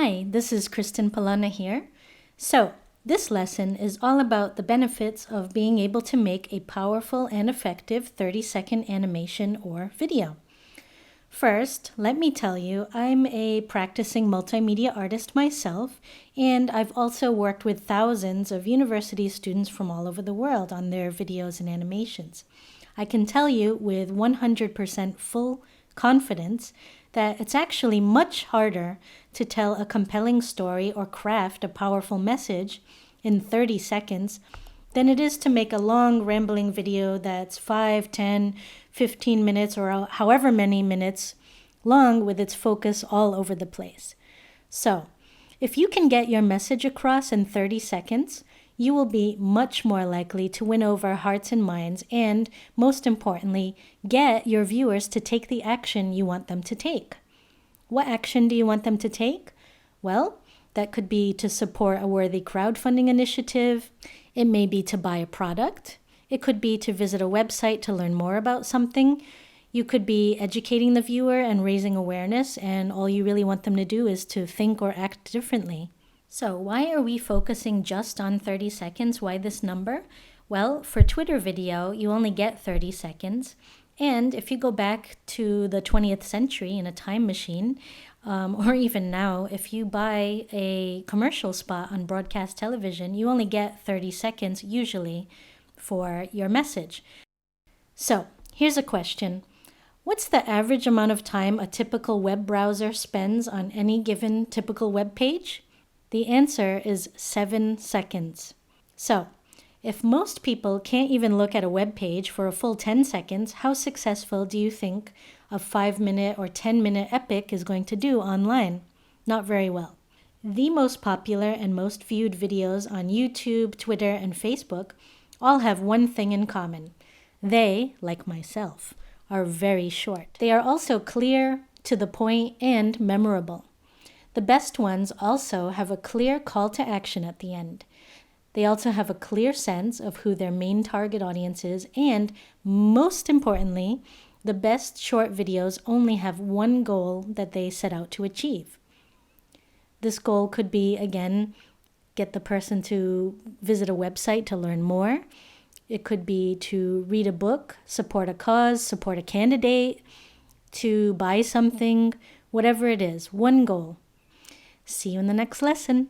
Hi, this is Kristen here. So, this lesson is all about the benefits of being able to make a powerful and effective 30-second animation or video. First, let me tell you, I'm a practicing multimedia artist myself, and I've also worked with thousands of university students from all over the world on their videos and animations. I can tell you with 100% full confidence that it's actually much harder to tell a compelling story or craft a powerful message in 30 seconds than it is to make a long rambling video that's 5, 10, 15 minutes or however many minutes long with its focus all over the place. So, if you can get your message across in 30 seconds, you will be much more likely to win over hearts and minds and, most importantly, get your viewers to take the action you want them to take. What action do you want them to take? Well, that could be to support a worthy crowdfunding initiative. It may be to buy a product. It could be to visit a website to learn more about something. You could be educating the viewer and raising awareness, and all you really want them to do is to think or act differently. So why are we focusing just on 30 seconds? Why this number? Well, for Twitter video, you only get 30 seconds. And if you go back to the 20th century in a time machine, or even now, if you buy a commercial spot on broadcast television, you only get 30 seconds usually for your message. So here's a question. What's the average amount of time a typical web browser spends on any given typical web page? The answer is 7 seconds. So, if most people can't even look at a web page for a full 10 seconds, how successful do you think a 5-minute or 10-minute epic is going to do online? Not very well. The most popular and most viewed videos on YouTube, Twitter, and Facebook all have one thing in common. They, like myself, are very short. They are also clear, to the point, and memorable. The best ones also have a clear call to action at the end. They also have a clear sense of who their main target audience is, and most importantly, the best short videos only have one goal that they set out to achieve. This goal could be, again, get the person to visit a website to learn more. It could be to read a book, support a cause, support a candidate, to buy something, whatever it is, one goal. See you in the next lesson.